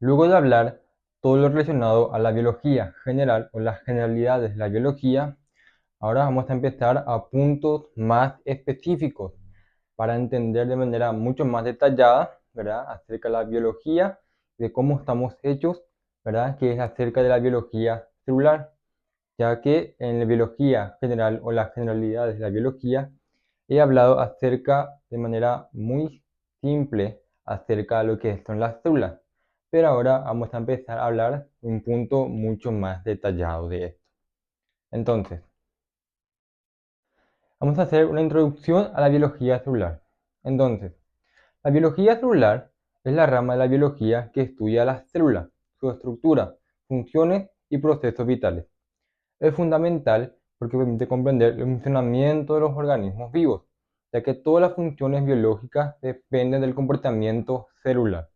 Luego de hablar todo lo relacionado a la biología general o las generalidades de la biología, ahora vamos a empezar a puntos más específicos para entender de manera mucho más detallada, ¿verdad?, acerca de la biología, de cómo estamos hechos, ¿verdad?, que es acerca de la biología celular, ya que en la biología general o las generalidades de la biología he hablado acerca de manera muy simple acerca de lo que son las células, pero ahora vamos a empezar a hablar de un punto mucho más detallado de esto. Entonces, vamos a hacer una introducción a la biología celular. Entonces, la biología celular es la rama de la biología que estudia las células, su estructura, funciones y procesos vitales. Es fundamental porque permite comprender el funcionamiento de los organismos vivos, ya que todas las funciones biológicas dependen del comportamiento celular.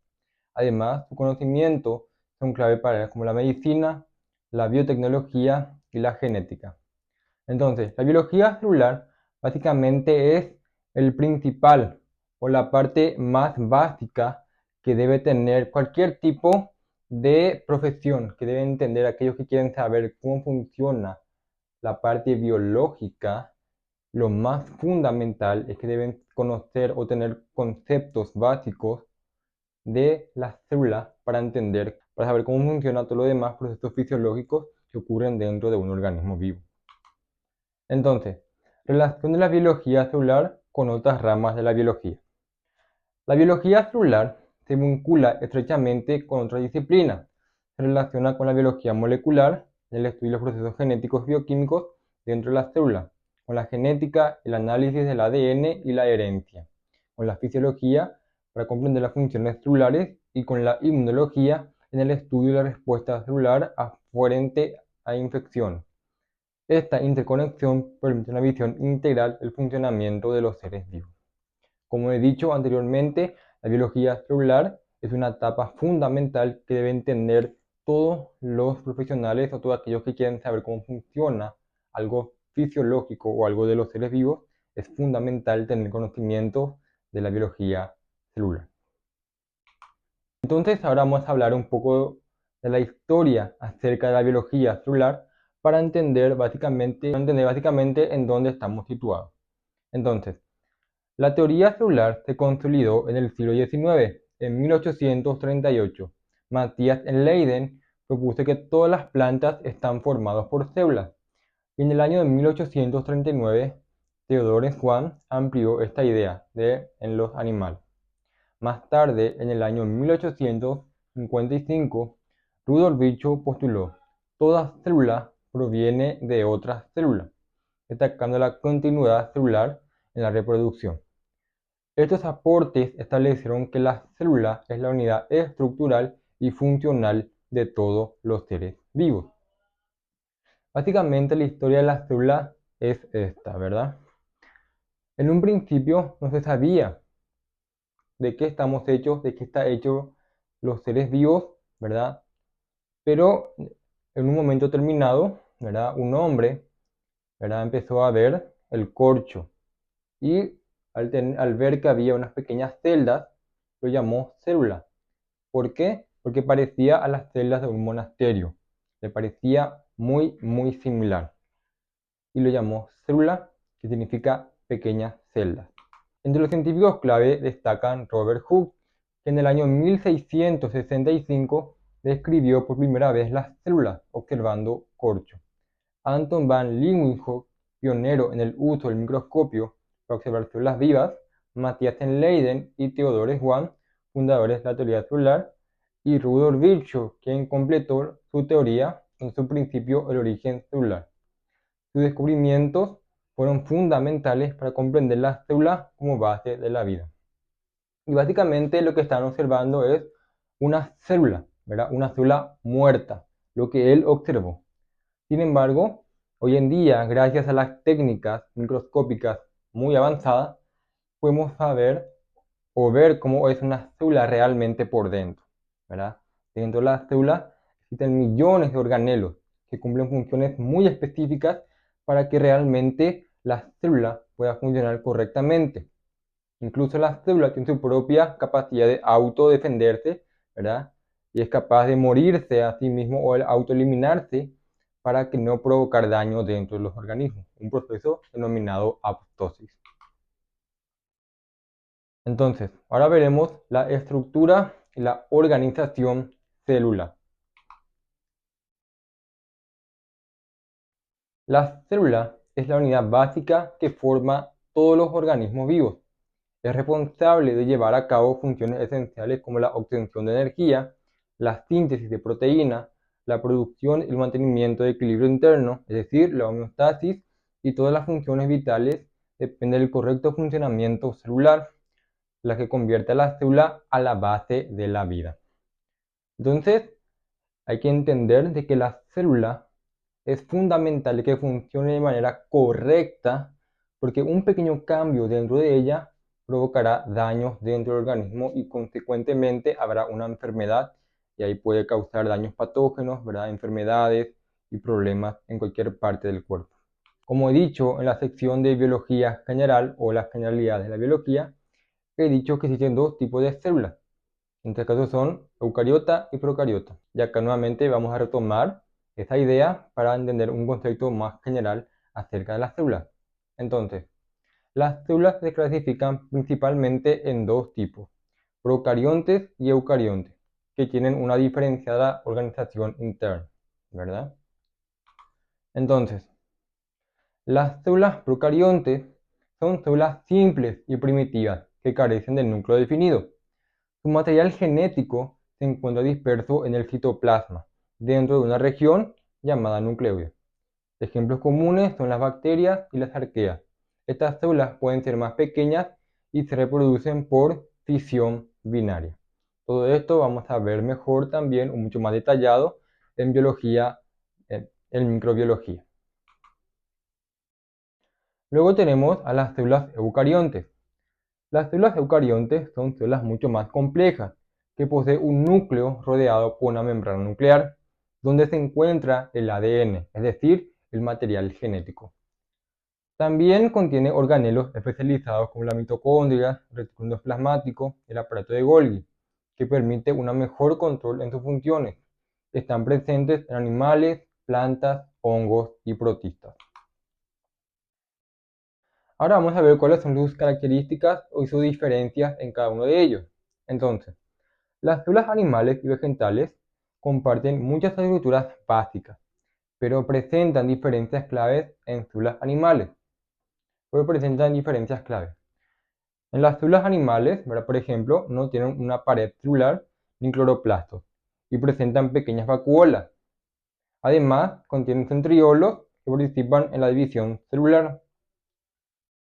Además, su conocimiento son clave para áreas como la medicina, la biotecnología y la genética. Entonces, la biología celular básicamente es el principal o la parte más básica que debe tener cualquier tipo de profesión, que deben entender aquellos que quieren saber cómo funciona la parte biológica. Lo más fundamental es que deben conocer o tener conceptos básicos de las células para entender, para saber cómo funciona todo lo demás procesos fisiológicos que ocurren dentro de un organismo vivo. Entonces, relación de la biología celular con otras ramas de la biología. La biología celular se vincula estrechamente con otras disciplinas. Se relaciona con la biología molecular, el estudio de los procesos genéticos bioquímicos dentro de las células, con la genética, el análisis del ADN y la herencia, con la fisiología para comprender las funciones celulares y con la inmunología en el estudio de la respuesta celular frente a infección. Esta interconexión permite una visión integral del funcionamiento de los seres vivos. Como he dicho anteriormente, la biología celular es una etapa fundamental que deben entender todos los profesionales o todos aquellos que quieren saber cómo funciona algo fisiológico o algo de los seres vivos. Es fundamental tener conocimiento de la biología celular. Entonces ahora vamos a hablar un poco de la historia acerca de la biología celular para entender básicamente en dónde estamos situados. Entonces, la teoría celular se consolidó en el siglo XIX, en 1838. Matthias Leiden propuso que todas las plantas están formadas por células. Y en el año de 1839, Theodore Swan amplió esta idea en los animales. Más tarde, en el año 1855, Rudolf Virchow postuló: toda célula proviene de otras células, destacando la continuidad celular en la reproducción. Estos aportes establecieron que la célula es la unidad estructural y funcional de todos los seres vivos. Básicamente la historia de la célula es esta, ¿verdad? En un principio no se sabía de qué estamos hechos, de qué está hecho los seres vivos, ¿verdad? Pero en un momento determinado, ¿verdad?, un hombre, ¿verdad?, empezó a ver el corcho y al ver que había unas pequeñas celdas, lo llamó célula. ¿Por qué? Porque parecía a las celdas de un monasterio. Le parecía muy, muy similar. Y lo llamó célula, que significa pequeñas celdas. Entre los científicos clave destacan Robert Hooke, que en el año 1665 describió por primera vez las células observando corcho. Anton van Leeuwenhoek, pionero en el uso del microscopio para observar células vivas, Matthias Leiden y Theodore Swan, fundadores de la teoría celular, y Rudolf Virchow, quien completó su teoría en su principio el origen celular. Sus descubrimientos fueron fundamentales para comprender las células como base de la vida. Y básicamente lo que están observando es una célula, ¿verdad?, una célula muerta, lo que él observó. Sin embargo, hoy en día, gracias a las técnicas microscópicas muy avanzadas, podemos saber o ver cómo es una célula realmente por dentro, ¿verdad? Dentro de la célula existen millones de organelos que cumplen funciones muy específicas para que realmente la célula pueda funcionar correctamente. Incluso la célula tiene su propia capacidad de autodefenderse, ¿verdad?, y es capaz de morirse a sí mismo o autoeliminarse para que no provocar daño dentro de los organismos, un proceso denominado apoptosis. Entonces, ahora veremos la estructura y la organización celular. La célula es la unidad básica que forma todos los organismos vivos. Es responsable de llevar a cabo funciones esenciales como la obtención de energía, la síntesis de proteínas, la producción y el mantenimiento de equilibrio interno, es decir, la homeostasis, y todas las funciones vitales dependen del correcto funcionamiento celular, la que convierte a la célula a la base de la vida. Entonces, hay que entender de que la célula es fundamental que funcione de manera correcta, porque un pequeño cambio dentro de ella provocará daños dentro del organismo y consecuentemente habrá una enfermedad y ahí puede causar daños patógenos, ¿verdad? Enfermedades y problemas en cualquier parte del cuerpo. Como he dicho en la sección de biología general o las generalidades de la biología, he dicho que existen dos tipos de células. En este caso son eucariota y procariota. Y acá nuevamente vamos a retomar esta idea para entender un concepto más general acerca de las células. Entonces, las células se clasifican principalmente en dos tipos, procariontes y eucariontes, que tienen una diferenciada organización interna, ¿verdad? Entonces, las células procariontes son células simples y primitivas que carecen del núcleo definido. Su material genético se encuentra disperso en el citoplasma, dentro de una región llamada nucleoide. Ejemplos comunes son las bacterias y las arqueas. Estas células pueden ser más pequeñas y se reproducen por fisión binaria. Todo esto vamos a ver mejor también, o mucho más detallado, en biología, en microbiología. Luego tenemos a las células eucariontes. Las células eucariontes son células mucho más complejas, que poseen un núcleo rodeado por una membrana nuclear, donde se encuentra el ADN, es decir, el material genético. También contiene organelos especializados como la mitocondria, el retículo endoplasmático, el aparato de Golgi, que permite un mejor control en sus funciones. Están presentes en animales, plantas, hongos y protistas. Ahora vamos a ver cuáles son sus características y sus diferencias en cada uno de ellos. Entonces, las células animales y vegetales comparten muchas estructuras básicas, pero presentan diferencias claves en células animales. En las células animales, ¿verdad? Por ejemplo, no tienen una pared celular ni cloroplastos y presentan pequeñas vacuolas. Además, contienen centriolos que participan en la división celular.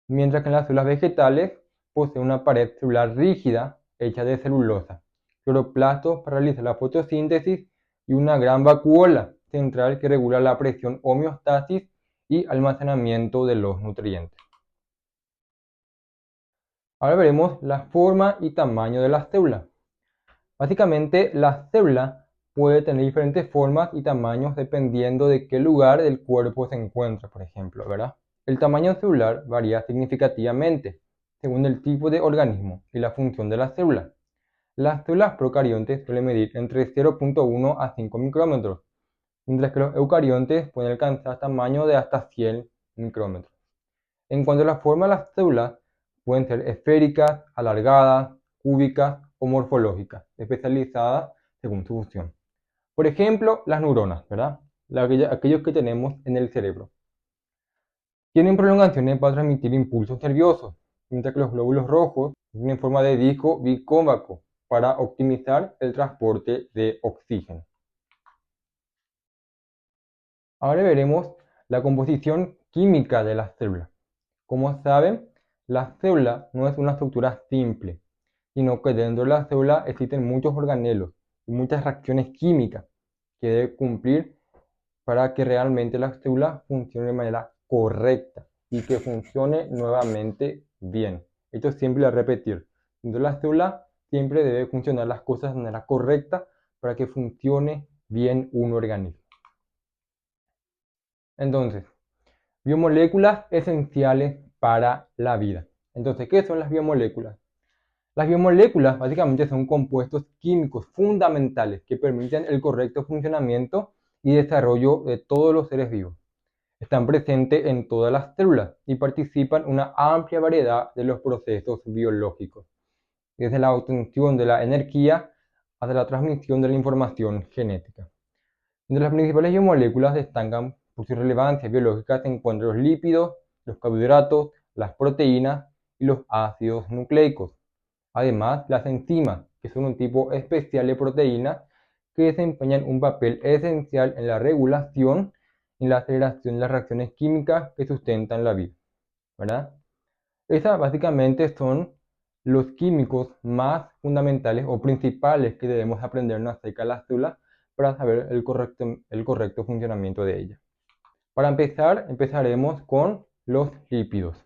Mientras que en las células vegetales poseen una pared celular rígida hecha de celulosa, cloroplastos para realizar la fotosíntesis y una gran vacuola central que regula la presión, homeostasis y almacenamiento de los nutrientes. Ahora veremos la forma y tamaño de las células. Básicamente, la célula puede tener diferentes formas y tamaños dependiendo de qué lugar del cuerpo se encuentra, por ejemplo, ¿verdad? El tamaño celular varía significativamente según el tipo de organismo y la función de la célula. Las células procariontes suelen medir entre 0.1 a 5 micrómetros, mientras que los eucariontes pueden alcanzar tamaño de hasta 100 micrómetros. En cuanto a la forma de las células, pueden ser esféricas, alargadas, cúbicas o morfológicas, especializadas según su función. Por ejemplo, las neuronas, ¿verdad? Aquellos que tenemos en el cerebro. Tienen prolongaciones para transmitir impulsos nerviosos, mientras que los glóbulos rojos tienen forma de disco bicóncavo para optimizar el transporte de oxígeno. Ahora veremos la composición química de las células. Como saben, la célula no es una estructura simple, sino que dentro de la célula existen muchos organelos y muchas reacciones químicas que debe cumplir para que realmente la célula funcione de manera correcta y que funcione nuevamente bien. Esto siempre a repetir. Dentro de la célula siempre debe funcionar las cosas de manera correcta para que funcione bien un organismo. Entonces, biomoléculas esenciales para la vida. Entonces, ¿qué son las biomoléculas? Las biomoléculas básicamente son compuestos químicos fundamentales que permiten el correcto funcionamiento y desarrollo de todos los seres vivos. Están presentes en todas las células y participan en una amplia variedad de los procesos biológicos, desde la obtención de la energía hasta la transmisión de la información genética. Entre las principales biomoléculas destacan por su relevancia biológica se encuentran los lípidos, los carbohidratos, las proteínas y los ácidos nucleicos. Además, las enzimas, que son un tipo especial de proteínas que desempeñan un papel esencial en la regulación y la aceleración de las reacciones químicas que sustentan la vida, ¿verdad? Esas básicamente son los químicos más fundamentales o principales que debemos aprendernos acerca de las células para saber el correcto funcionamiento de ellas. Para empezar, empezaremos con los lípidos.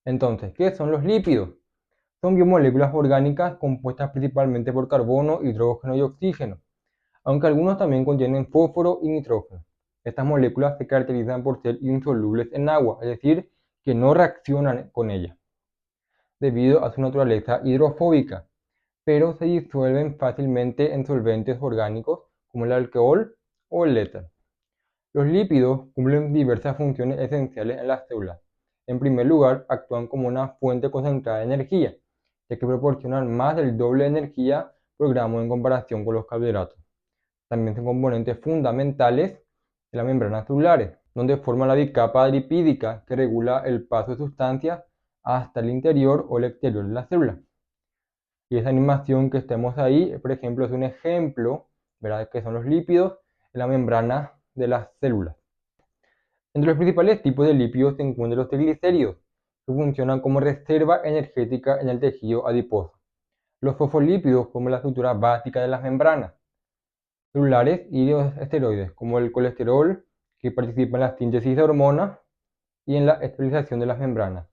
Entonces, ¿qué son los lípidos? Son biomoléculas orgánicas compuestas principalmente por carbono, hidrógeno y oxígeno, aunque algunos también contienen fósforo y nitrógeno. Estas moléculas se caracterizan por ser insolubles en agua, es decir, que no reaccionan con ella, debido a su naturaleza hidrofóbica, pero se disuelven fácilmente en solventes orgánicos como el alcohol o el éter. Los lípidos cumplen diversas funciones esenciales en las células. En primer lugar, actúan como una fuente concentrada de energía, ya que proporcionan más del doble de energía por gramo en comparación con los carbohidratos. También son componentes fundamentales de las membranas celulares, donde forman la bicapa lipídica que regula el paso de sustancias hasta el interior o el exterior de la célula. Y esa animación que estemos ahí, por ejemplo, es un ejemplo, ¿verdad?, que son los lípidos en la membrana de las células. Entre los principales tipos de lípidos se encuentran los triglicéridos, que funcionan como reserva energética en el tejido adiposo. Los fosfolípidos forman la estructura básica de las membranas celulares y los esteroides, como el colesterol, que participa en la síntesis de hormonas y en la estabilización de las membranas.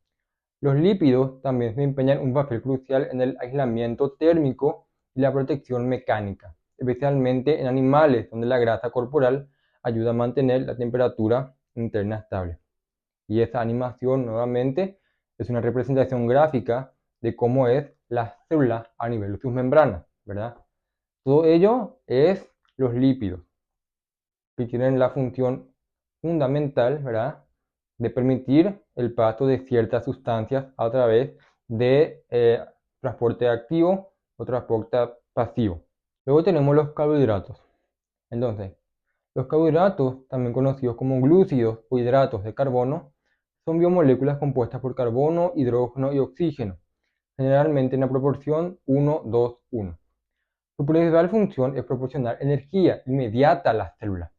Los lípidos también desempeñan un papel crucial en el aislamiento térmico y la protección mecánica, especialmente en animales donde la grasa corporal ayuda a mantener la temperatura interna estable. Y esa animación nuevamente es una representación gráfica de cómo es la célula a nivel de sus membranas, ¿verdad? Todo ello es los lípidos, que tienen la función fundamental, ¿verdad?, de permitir el paso de ciertas sustancias a través de transporte activo o transporte pasivo. Luego tenemos los carbohidratos. Entonces, los carbohidratos, también conocidos como glúcidos o hidratos de carbono, son biomoléculas compuestas por carbono, hidrógeno y oxígeno, generalmente en la proporción 1:2:1. Su principal función es proporcionar energía inmediata a las células,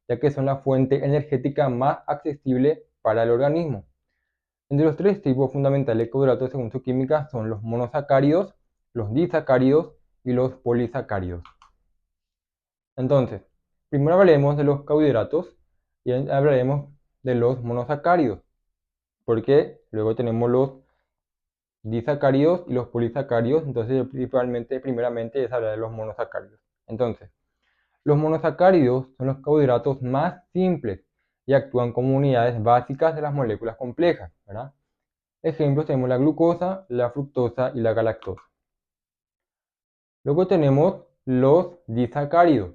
ya que son la fuente energética más accesible para el organismo. Entre los tres tipos fundamentales de carbohidratos según su química son los monosacáridos, los disacáridos y los polisacáridos. Entonces, primero hablaremos de los carbohidratos y hablaremos de los monosacáridos, porque luego tenemos los disacáridos y los polisacáridos. Entonces, primeramente es hablar de los monosacáridos. Entonces, los monosacáridos son los carbohidratos más simples y actúan como unidades básicas de las moléculas complejas, ¿verdad? Ejemplos tenemos la glucosa, la fructosa y la galactosa. Luego tenemos los disacáridos.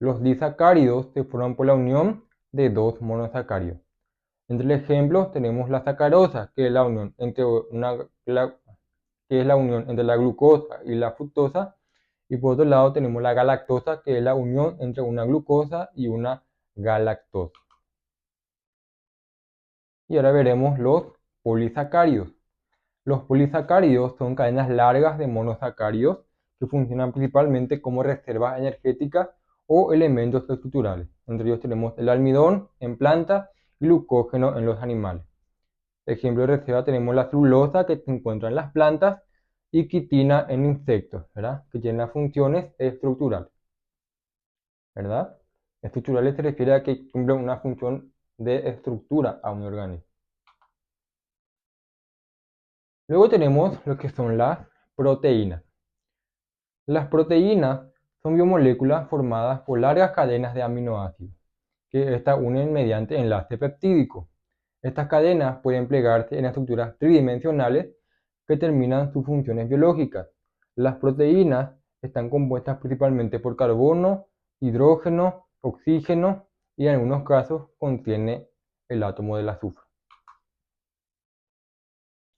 Los disacáridos se forman por la unión de dos monosacáridos. Entre ejemplos tenemos la sacarosa, que es la unión entre la glucosa y la fructosa, y por otro lado tenemos la galactosa, que es la unión entre una glucosa y una galactosa. Y ahora veremos los polisacáridos. Los polisacáridos son cadenas largas de monosacáridos que funcionan principalmente como reservas energéticas o elementos estructurales. Entre ellos tenemos el almidón en plantas y glucógeno en los animales. Ejemplo de reserva tenemos la celulosa que se encuentra en las plantas y quitina en insectos, ¿verdad?, que tienen las funciones estructurales, ¿verdad? Estructurales se refiere a que cumplen una función de estructura a un organismo. Luego tenemos lo que son las proteínas. Las proteínas son biomoléculas formadas por largas cadenas de aminoácidos, que estas unen mediante enlace peptídico. Estas cadenas pueden plegarse en estructuras tridimensionales que determinan sus funciones biológicas. Las proteínas están compuestas principalmente por carbono, hidrógeno, oxígeno y en algunos casos contiene el átomo del azufre.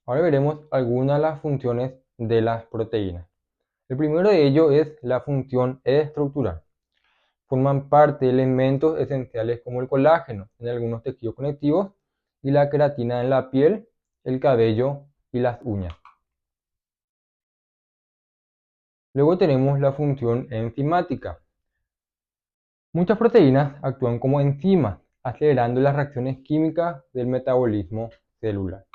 Ahora veremos algunas de las funciones de las proteínas. El primero de ellos es la función estructural. Forman parte de elementos esenciales como el colágeno en algunos tejidos conectivos y la queratina en la piel, el cabello y las uñas. Luego tenemos la función enzimática. Muchas proteínas actúan como enzimas, acelerando las reacciones químicas del metabolismo celular.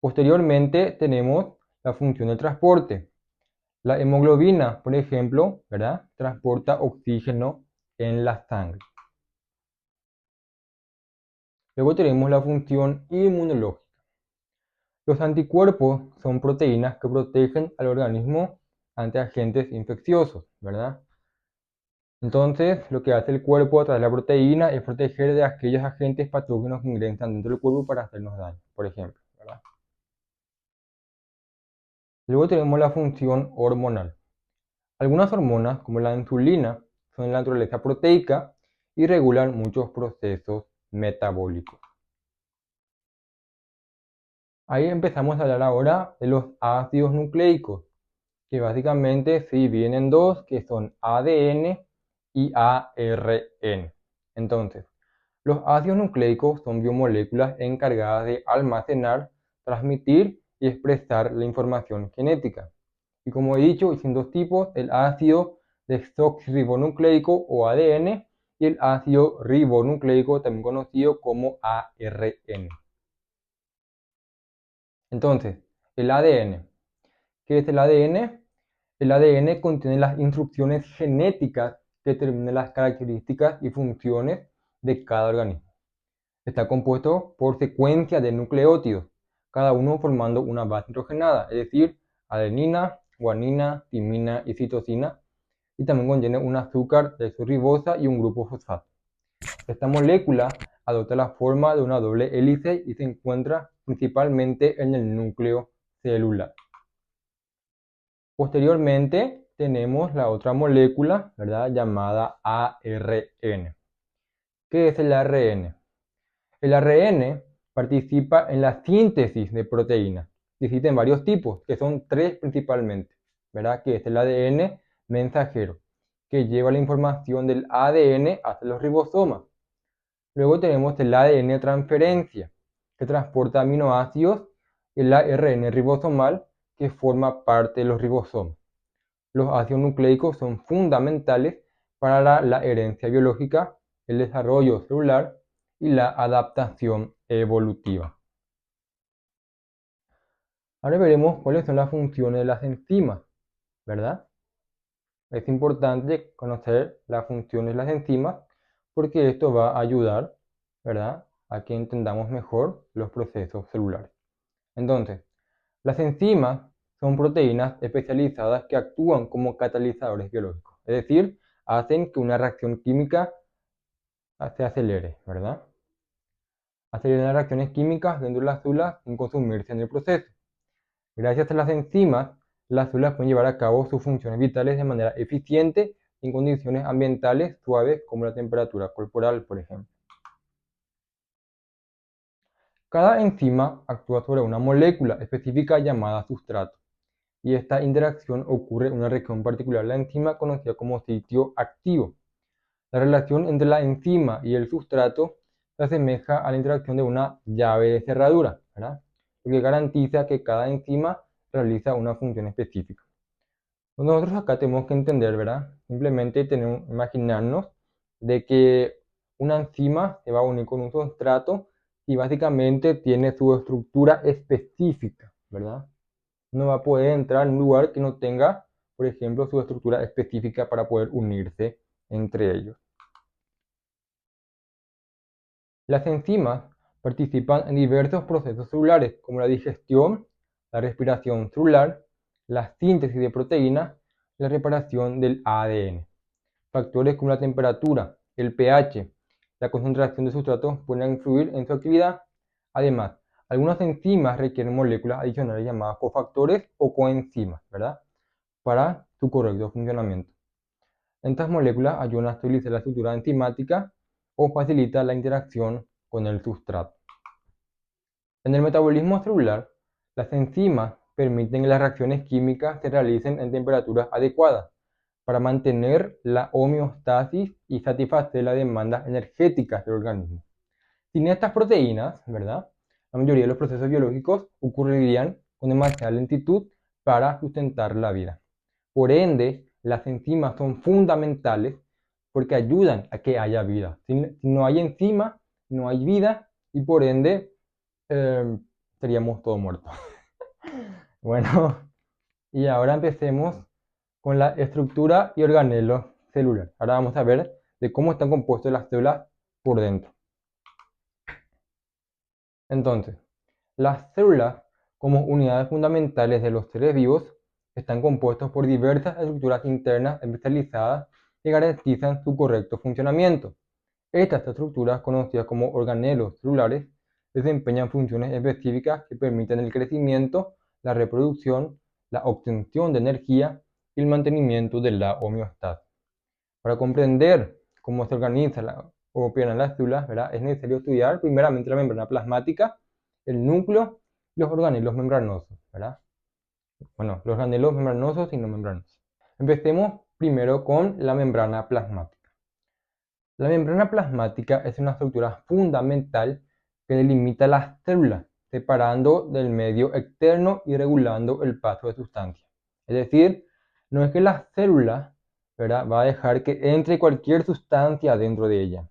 Posteriormente tenemos la función de transporte. La hemoglobina, por ejemplo, ¿verdad?, transporta oxígeno en la sangre. Luego tenemos la función inmunológica. Los anticuerpos son proteínas que protegen al organismo ante agentes infecciosos, ¿verdad? Entonces, lo que hace el cuerpo a través de la proteína es proteger de aquellos agentes patógenos que ingresan dentro del cuerpo para hacernos daño, por ejemplo, ¿verdad? Luego tenemos la función hormonal. Algunas hormonas, como la insulina, son de naturaleza proteica y regulan muchos procesos metabólicos. Ahí empezamos a hablar ahora de los ácidos nucleicos, que básicamente se dividen en dos, que son ADN y ARN. Entonces, los ácidos nucleicos son biomoléculas encargadas de almacenar, transmitir y expresar la información genética. Y como he dicho, existen dos tipos, el ácido desoxirribonucleico o ADN y el ácido ribonucleico, también conocido como ARN. Entonces, el ADN. ¿Qué es el ADN? El ADN contiene las instrucciones genéticas que determinan las características y funciones de cada organismo. Está compuesto por secuencias de nucleótidos, cada uno formando una base nitrogenada, es decir, adenina, guanina, timina y citosina, y también contiene un azúcar desoxirribosa y un grupo fosfato. Esta molécula adopta la forma de una doble hélice y se encuentra principalmente en el núcleo celular. Posteriormente tenemos la otra molécula, ¿verdad?, llamada ARN. ¿Qué es el ARN? El ARN participa en la síntesis de proteínas. Existen varios tipos, que son tres principalmente, ¿verdad? Que es el ADN mensajero, que lleva la información del ADN hasta los ribosomas. Luego tenemos el ADN de transferencia, que transporta aminoácidos, y el ARN ribosomal, que forma parte de los ribosomas. Los ácidos nucleicos son fundamentales para la herencia biológica, el desarrollo celular y la adaptación evolutiva. Ahora veremos cuáles son las funciones de las enzimas, ¿verdad? Es importante conocer las funciones de las enzimas porque esto va a ayudar, ¿verdad?, a que entendamos mejor los procesos celulares. Entonces, las enzimas son proteínas especializadas que actúan como catalizadores biológicos, es decir, hacen que una reacción química se acelere, ¿verdad? Aceleran las reacciones químicas dentro de las células sin consumirse en el proceso. Gracias a las enzimas, las células pueden llevar a cabo sus funciones vitales de manera eficiente en condiciones ambientales suaves como la temperatura corporal, por ejemplo. Cada enzima actúa sobre una molécula específica llamada sustrato, y esta interacción ocurre en una región particular de la enzima conocida como sitio activo. La relación entre la enzima y el sustrato se asemeja a la interacción de una llave de cerradura, ¿verdad?, lo que garantiza que cada enzima realiza una función específica. Nosotros acá tenemos que entender, ¿verdad? Simplemente tenemos que imaginarnos de que una enzima se va a unir con un sustrato y básicamente tiene su estructura específica, ¿verdad? No va a poder entrar en un lugar que no tenga, por ejemplo, su estructura específica para poder unirse entre ellos. Las enzimas participan en diversos procesos celulares, como la digestión, la respiración celular, la síntesis de proteínas y la reparación del ADN. Factores como la temperatura, el pH, la concentración de sustratos pueden influir en su actividad. Además, Algunas enzimas requieren moléculas adicionales llamadas cofactores o coenzimas, ¿verdad? Para su correcto funcionamiento. Estas moléculas ayudan a estabilizar la estructura enzimática o facilitan la interacción con el sustrato. En el metabolismo celular, las enzimas permiten que las reacciones químicas se realicen en temperaturas adecuadas para mantener la homeostasis y satisfacer las demandas energéticas del organismo. Sin estas proteínas, ¿verdad? La mayoría de los procesos biológicos ocurrirían con demasiada lentitud para sustentar la vida. Por ende, las enzimas son fundamentales porque ayudan a que haya vida. Si no hay enzimas, no hay vida y por ende seríamos todos muertos. Bueno, y ahora empecemos con la estructura y organelo celular. Ahora vamos a ver de cómo están compuestas las células por dentro. Entonces, las células, como unidades fundamentales de los seres vivos, están compuestas por diversas estructuras internas especializadas que garantizan su correcto funcionamiento. Estas estructuras, conocidas como organelos celulares, desempeñan funciones específicas que permiten el crecimiento, la reproducción, la obtención de energía y el mantenimiento de la homeostasis. Para comprender cómo se organizan o operan las células, ¿verdad? Es necesario estudiar primeramente la membrana plasmática, el núcleo y los organelos membranosos, ¿verdad? Bueno, los organelos membranosos y no membranosos. Empecemos primero con la membrana plasmática. La membrana plasmática es una estructura fundamental que delimita las células, separando del medio externo y regulando el paso de sustancias. Es decir, no es que la célula, ¿verdad?, va a dejar que entre cualquier sustancia dentro de ella,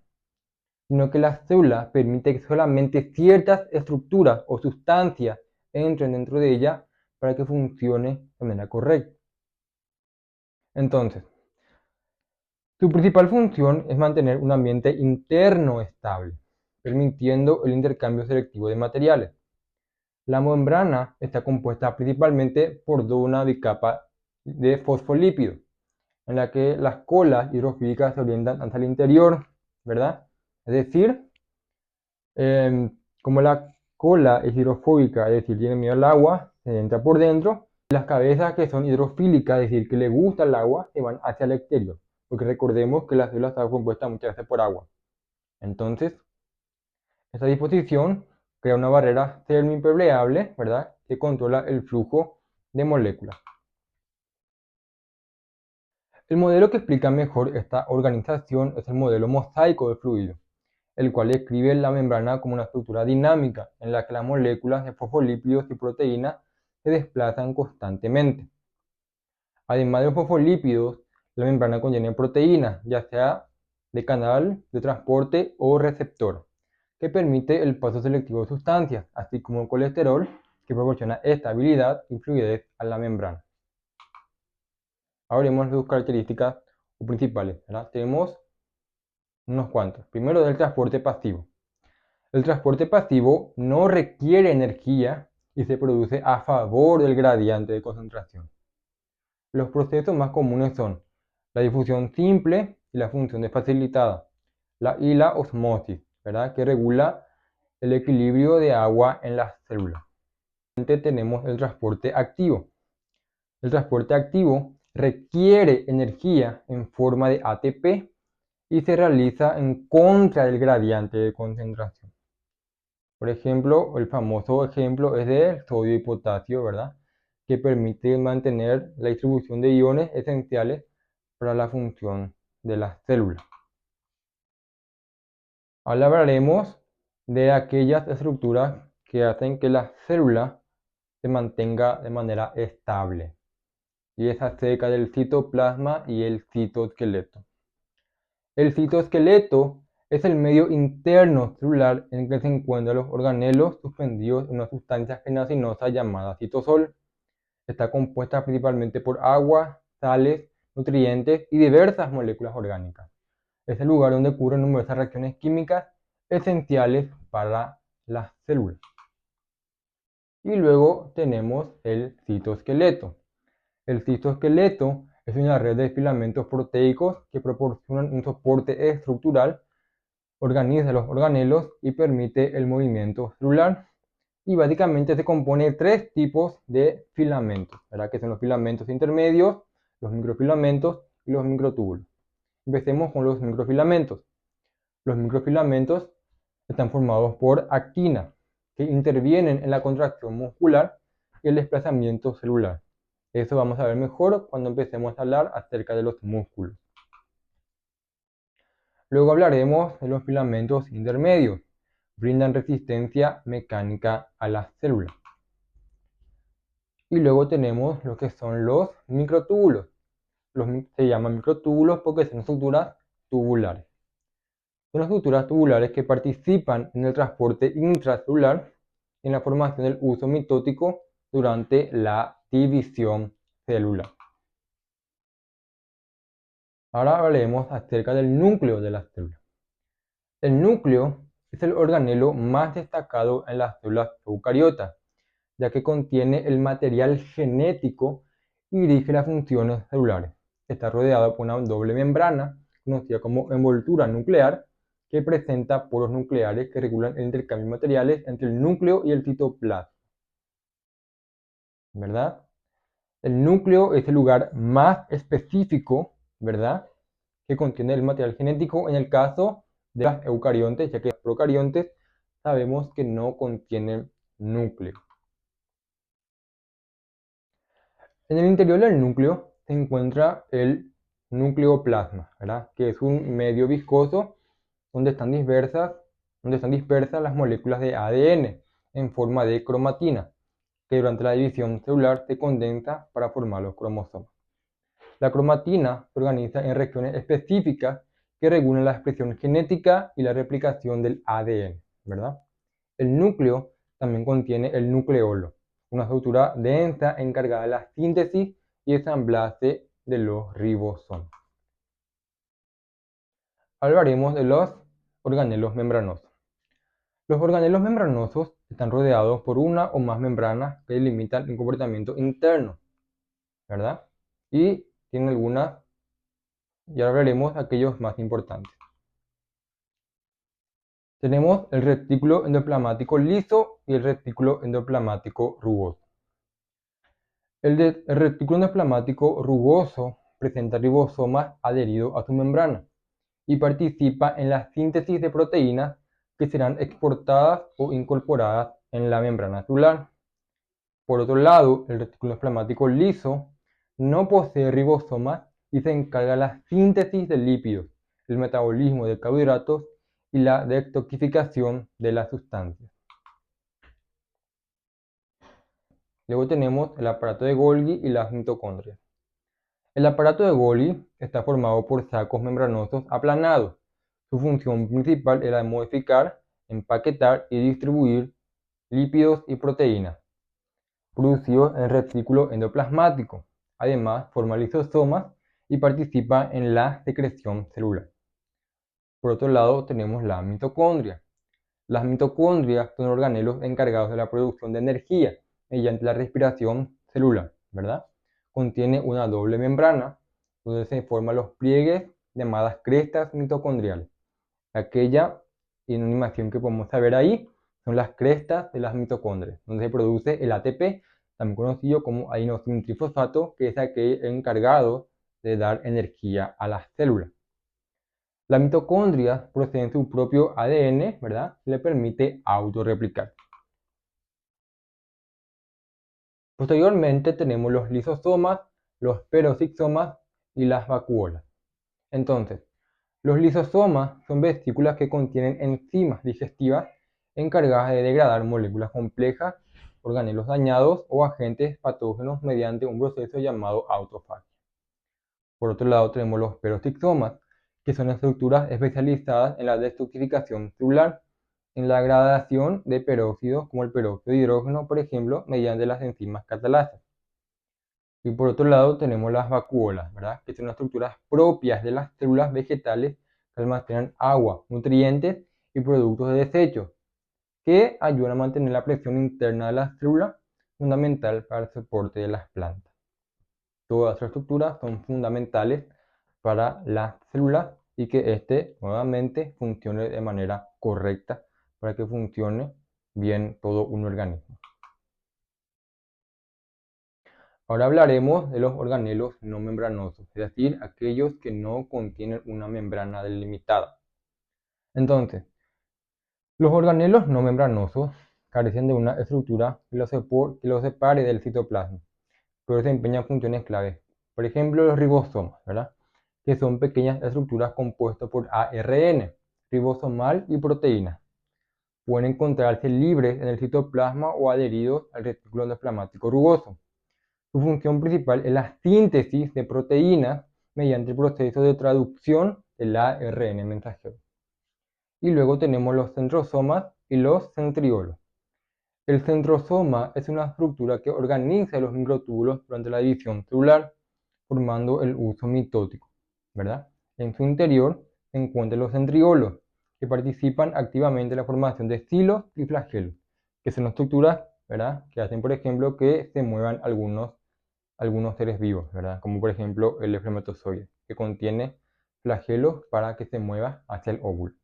sino que la célula permite que solamente ciertas estructuras o sustancias entren dentro de ella para que funcione de manera correcta. Entonces, su principal función es mantener un ambiente interno estable, permitiendo el intercambio selectivo de materiales. La membrana está compuesta principalmente por una bicapa de fosfolípidos, en la que las colas hidrofílicas se orientan hacia el interior, ¿verdad? Es decir, como la cola es hidrofóbica, es decir, tiene miedo al agua, se entra por dentro. Las cabezas que son hidrofílicas, es decir, que le gusta el agua, se van hacia el exterior. Porque recordemos que la célula está compuesta muchas veces por agua. Entonces, esta disposición crea una barrera termoimpermeable, ¿verdad?, que controla el flujo de moléculas. El modelo que explica mejor esta organización es el modelo mosaico del fluido, el cual describe la membrana como una estructura dinámica en la que las moléculas de fosfolípidos y proteínas se desplazan constantemente. Además de los fosfolípidos, la membrana contiene proteínas, ya sea de canal de transporte o receptor, que permite el paso selectivo de sustancias, así como el colesterol, que proporciona estabilidad y fluidez a la membrana. Ahora vemos sus características principales, ¿verdad? Tenemos unos cuantos. Primero, el transporte pasivo. El transporte pasivo no requiere energía y se produce a favor del gradiente de concentración. Los procesos más comunes son la difusión simple y la función de facilitada, y la osmosis, ¿verdad?, que regula el equilibrio de agua en las células. Tenemos el transporte activo. El transporte activo requiere energía en forma de ATP y se realiza en contra del gradiente de concentración. Por ejemplo, el famoso ejemplo es del sodio y potasio, ¿verdad?, que permite mantener la distribución de iones esenciales para la función de las células. Ahora hablaremos de aquellas estructuras que hacen que la célula se mantenga de manera estable, y es acerca del citoplasma y el citoesqueleto. El citoesqueleto es el medio interno celular en el que se encuentran los organelos suspendidos en una sustancia gelatinosa llamada citosol. Está compuesta principalmente por agua, sales, nutrientes y diversas moléculas orgánicas. Es el lugar donde ocurren numerosas reacciones químicas esenciales para las células. Y luego tenemos el citoesqueleto. El citoesqueleto es una red de filamentos proteicos que proporcionan un soporte estructural, organiza los organelos y permite el movimiento celular. y básicamente se compone de tres tipos de filamentos, ¿verdad? Que son los filamentos intermedios, los microfilamentos y los microtúbulos. Empecemos con los microfilamentos. Los microfilamentos están formados por actina, que intervienen en la contracción muscular y el desplazamiento celular. Eso vamos a ver mejor cuando empecemos a hablar acerca de los músculos. Luego hablaremos de los filamentos intermedios. Brindan resistencia mecánica a las células. Y luego tenemos lo que son los microtúbulos. Se llaman microtúbulos porque son estructuras tubulares. Son estructuras tubulares que participan en el transporte intracelular y en la formación del uso mitótico durante la división celular. Ahora hablaremos acerca del núcleo de las células. El núcleo es el organelo más destacado en las células eucariotas, ya que contiene el material genético y dirige las funciones celulares. Está rodeado por una doble membrana, conocida como envoltura nuclear, que presenta poros nucleares que regulan el intercambio de materiales entre el núcleo y el citoplasma. ¿Verdad? El núcleo es el lugar más específico, ¿verdad?, que contiene el material genético en el caso de las eucariontes, ya que las procariontes sabemos que no contienen núcleo. En el interior del núcleo se encuentra el nucleoplasma, ¿verdad?, que es un medio viscoso donde están dispersas las moléculas de ADN en forma de cromatina, que durante la división celular se condensa para formar los cromosomas. La cromatina se organiza en regiones específicas que regulan la expresión genética y la replicación del ADN, ¿verdad? El núcleo también contiene el nucleolo, una estructura densa encargada de la síntesis y ensamblaje de los ribosomas. Hablaremos de los organelos membranosos. Los organelos membranosos están rodeados por una o más membranas que delimitan el comportamiento interno, ¿verdad? Y tienen algunas, y ahora veremos aquellos más importantes. Tenemos el retículo endoplasmático liso y el retículo endoplasmático rugoso. El retículo endoplasmático rugoso presenta ribosomas adheridos a su membrana y participa en la síntesis de proteínas que serán exportadas o incorporadas en la membrana celular. Por otro lado, el retículo endoplasmático liso no posee ribosomas y se encarga de la síntesis de lípidos, el metabolismo de carbohidratos y la detoxificación de las sustancias. Luego tenemos el aparato de Golgi y las mitocondrias. El aparato de Golgi está formado por sacos membranosos aplanados. Su función principal era modificar, empaquetar y distribuir lípidos y proteínas producidos en el retículo endoplasmático. Además, forma lisosomas y participa en la secreción celular. Por otro lado, tenemos la mitocondria. Las mitocondrias son organelos encargados de la producción de energía mediante la respiración celular, ¿verdad? Contiene una doble membrana donde se forman los pliegues llamadas crestas mitocondriales. Aquella en una imagen que podemos ver ahí son las crestas de las mitocondrias, donde se produce el ATP, también conocido como adenosín trifosfato, que es aquel encargado de dar energía a las células. Las mitocondrias poseen su propio ADN, ¿verdad? Le permite autorreplicar. Posteriormente tenemos los lisosomas, los peroxisomas y las vacuolas. Entonces, los lisosomas son vesículas que contienen enzimas digestivas encargadas de degradar moléculas complejas, organelos dañados o agentes patógenos mediante un proceso llamado autofagia. Por otro lado tenemos los peroxisomas, que son estructuras especializadas en la detoxificación celular, en la degradación de peróxidos como el peróxido de hidrógeno, por ejemplo, mediante las enzimas catalasas. Y por otro lado tenemos las vacuolas, ¿verdad?, que son estructuras propias de las células vegetales que almacenan agua, nutrientes y productos de desecho, que ayudan a mantener la presión interna de las células, fundamental para el soporte de las plantas. Todas las estructuras son fundamentales para las células y que nuevamente funcione de manera correcta para que funcione bien todo un organismo. Ahora hablaremos de los organelos no membranosos, es decir, aquellos que no contienen una membrana delimitada. Entonces, los organelos no membranosos carecen de una estructura que los separe del citoplasma, pero desempeñan funciones claves. Por ejemplo, los ribosomas, ¿verdad? Que son pequeñas estructuras compuestas por ARN, ribosomal y proteínas. Pueden encontrarse libres en el citoplasma o adheridos al retículo endoplasmático rugoso. Su función principal es la síntesis de proteínas mediante el proceso de traducción del ARN mensajero. Y luego tenemos los centrosomas y los centriolos. El centrosoma es una estructura que organiza los microtúbulos durante la división celular, formando el uso mitótico, ¿verdad? En su interior se encuentran los centriolos, que participan activamente en la formación de estilos y flagelos, que son estructuras, ¿verdad?, que hacen, por ejemplo, que se muevan algunos seres vivos, ¿verdad? Como por ejemplo el espermatozoide, que contiene flagelos para que se mueva hacia el óvulo.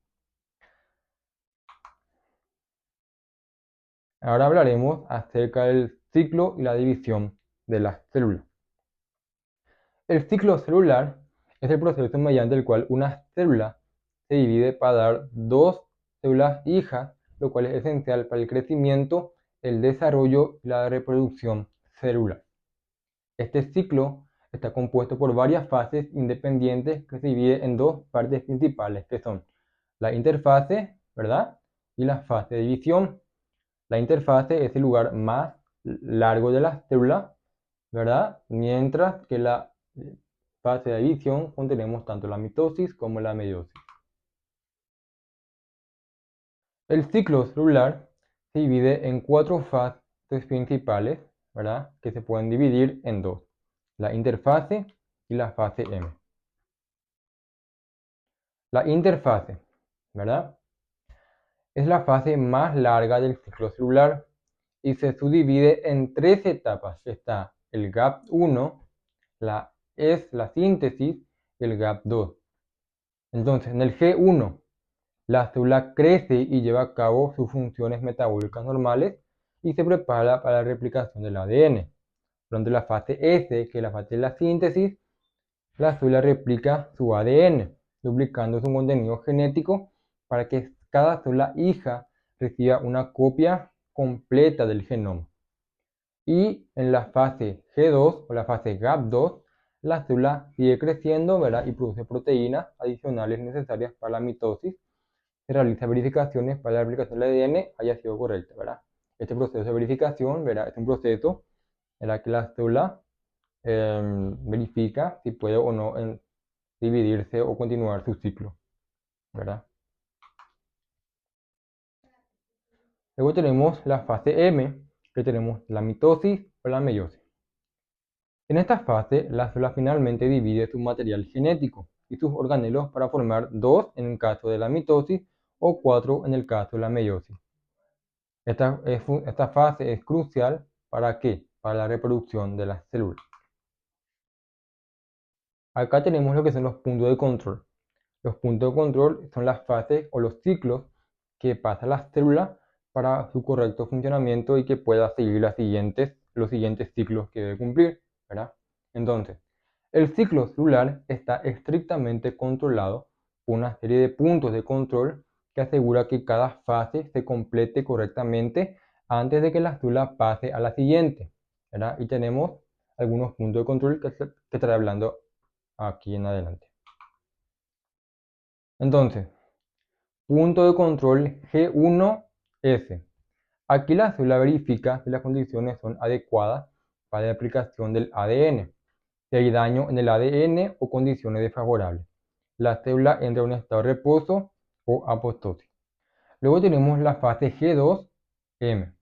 Ahora hablaremos acerca del ciclo y la división de las células. El ciclo celular es el proceso mediante el cual una célula se divide para dar dos células hijas, lo cual es esencial para el crecimiento, el desarrollo y la reproducción celular. Este ciclo está compuesto por varias fases independientes que se dividen en dos partes principales, que son la interfase, ¿verdad?, y la fase de división. La interfase es el lugar más largo de la célula, ¿verdad? Mientras que la fase de división contenemos tanto la mitosis como la meiosis. El ciclo celular se divide en cuatro fases principales, ¿verdad?, que se pueden dividir en dos: la interfase y la fase M. La interfase, ¿verdad?, es la fase más larga del ciclo celular y se subdivide en tres etapas. Está el GAP1, la síntesis y el GAP2. Entonces, en el G1, la célula crece y lleva a cabo sus funciones metabólicas normales y se prepara para la replicación del ADN. Durante la fase S, que es la fase de la síntesis, la célula replica su ADN, duplicando su contenido genético para que cada célula hija reciba una copia completa del genoma. Y en la fase G2 o la fase GAP2, la célula sigue creciendo, ¿verdad?, y produce proteínas adicionales necesarias para la mitosis. Se realiza verificaciones para la replicación del ADN haya sido correcta, ¿verdad? Este proceso de verificación, ¿verdad?, es un proceso en el que la célula verifica si puede o no dividirse o continuar su ciclo, ¿verdad? Luego tenemos la fase M, que tenemos la mitosis o la meiosis. En esta fase, la célula finalmente divide su material genético y sus organelos para formar dos en el caso de la mitosis o cuatro en el caso de la meiosis. Esta fase es crucial ¿para qué? Para la reproducción de las células. Acá tenemos lo que son los puntos de control. Los puntos de control son las fases o los ciclos que pasa la célula para su correcto funcionamiento y que pueda seguir los siguientes ciclos que debe cumplir, ¿verdad? Entonces, el ciclo celular está estrictamente controlado por una serie de puntos de control que asegura que cada fase se complete correctamente antes de que la célula pase a la siguiente, ¿verdad? Y tenemos algunos puntos de control que estaré hablando aquí en adelante. Entonces, punto de control G1S. Aquí la célula verifica si las condiciones son adecuadas para la aplicación del ADN, si hay daño en el ADN o condiciones desfavorables. La célula entra en un estado de reposo o apoptosis. Luego tenemos la fase G2M.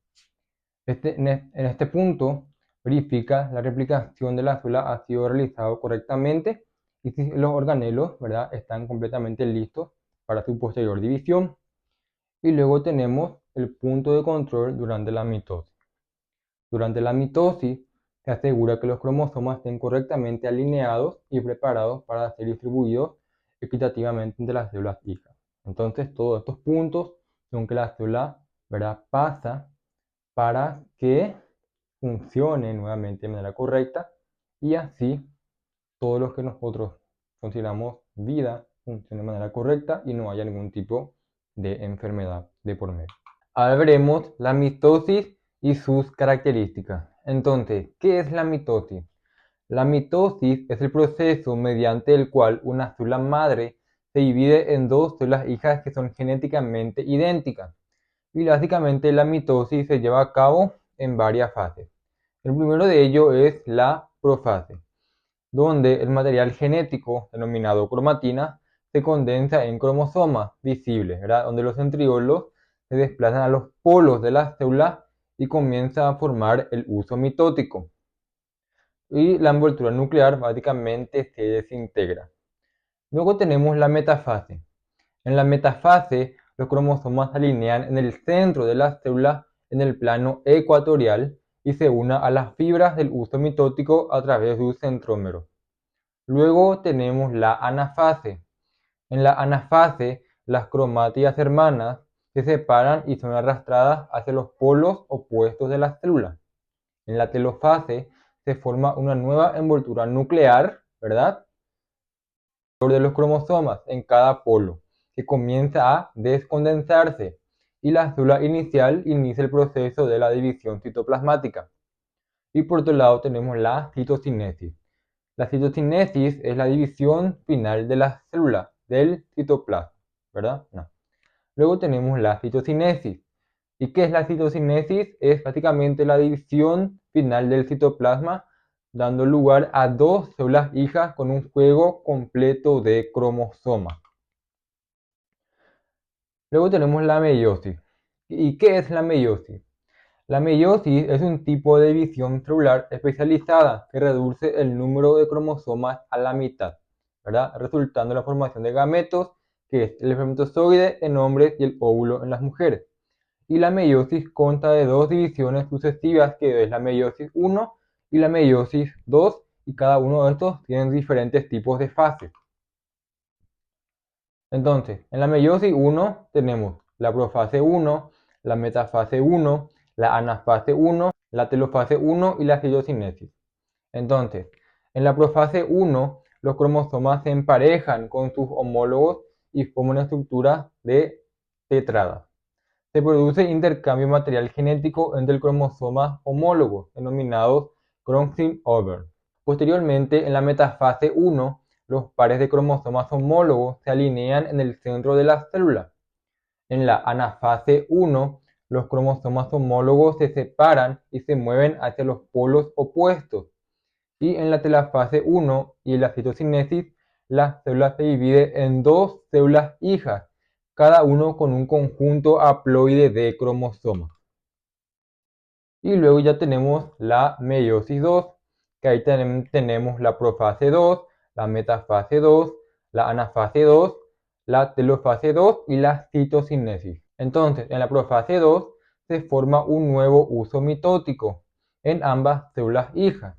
En este punto verifica la replicación de la célula ha sido realizado correctamente y si los organelos, ¿verdad?, están completamente listos para su posterior división. Y luego tenemos el punto de control durante la mitosis. Durante la mitosis se asegura que los cromosomas estén correctamente alineados y preparados para ser distribuidos equitativamente entre las células hijas. Entonces todos estos puntos son que la célula ¿verdad? Pasa para que funcione nuevamente de manera correcta y así todo lo que nosotros consideramos vida funcione de manera correcta y no haya ningún tipo de enfermedad de por medio. Ahora veremos la mitosis y sus características. Entonces, ¿qué es la mitosis? La mitosis es el proceso mediante el cual una célula madre se divide en dos células hijas que son genéticamente idénticas. Y básicamente la mitosis se lleva a cabo en varias fases. El primero de ellos es la profase, donde el material genético, denominado cromatina, se condensa en cromosomas visibles, ¿verdad? Donde los centriolos se desplazan a los polos de la célula y comienza a formar el uso mitótico. Y la envoltura nuclear básicamente se desintegra. Luego tenemos la metafase. En la metafase, los cromosomas se alinean en el centro de la célula en el plano ecuatorial y se unen a las fibras del uso mitótico a través de un centrómero. Luego tenemos la anafase. En la anafase, las cromátidas hermanas se separan y son arrastradas hacia los polos opuestos de la célula. En la telofase se forma una nueva envoltura nuclear, ¿verdad? De los cromosomas en cada polo, que comienza a descondensarse y la célula inicial inicia el proceso de la división citoplasmática. Y por otro lado tenemos la citocinesis. La citocinesis es la división final de la célula del citoplasma, ¿verdad? No. Luego tenemos la citocinesis. ¿Y qué es la citocinesis? Es prácticamente la división final del citoplasma, dando lugar a dos células hijas con un juego completo de cromosomas. Luego tenemos la meiosis. ¿Y qué es la meiosis? La meiosis es un tipo de división celular especializada que reduce el número de cromosomas a la mitad, ¿verdad? Resultando en la formación de gametos, que es el espermatozoide en hombres y el óvulo en las mujeres. Y la meiosis consta de dos divisiones sucesivas, que es la meiosis 1 y la meiosis 2, y cada uno de estos tiene diferentes tipos de fases. Entonces, en la meiosis 1 tenemos la profase 1, la metafase 1, la anafase 1, la telofase 1 y la citocinesis. Entonces, en la profase 1, los cromosomas se emparejan con sus homólogos y forman una estructura de tetrada. Se produce intercambio material genético entre el cromosomas homólogos, denominados crossing over. Posteriormente, en la metafase 1, los pares de cromosomas homólogos se alinean en el centro de la célula. En la anafase 1, los cromosomas homólogos se separan y se mueven hacia los polos opuestos. Y en la telafase 1 y en la citocinesis, la célula se divide en dos células hijas, cada uno con un conjunto haploide de cromosomas. Y luego ya tenemos la meiosis 2, que ahí tenemos la profase 2, la metafase 2, la anafase 2, la telofase 2 y la citocinesis. Entonces, en la profase 2 se forma un nuevo uso mitótico en ambas células hijas.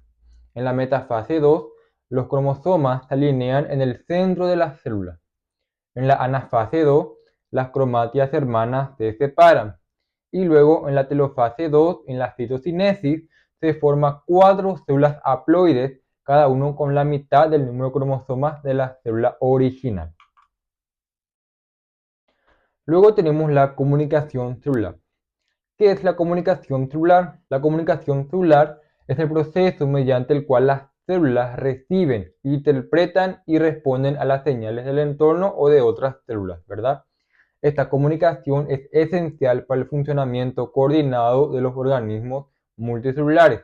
En la metafase 2, los cromosomas se alinean en el centro de la célula. En la anafase 2, las cromátidas hermanas se separan. Y luego en la telofase 2, en la citocinesis, se forman 4 células haploides, cada uno con la mitad del número de cromosomas de la célula original. Luego tenemos la comunicación celular. ¿Qué es la comunicación celular? La comunicación celular es el proceso mediante el cual las células reciben, interpretan y responden a las señales del entorno o de otras células, ¿verdad? Esta comunicación es esencial para el funcionamiento coordinado de los organismos multicelulares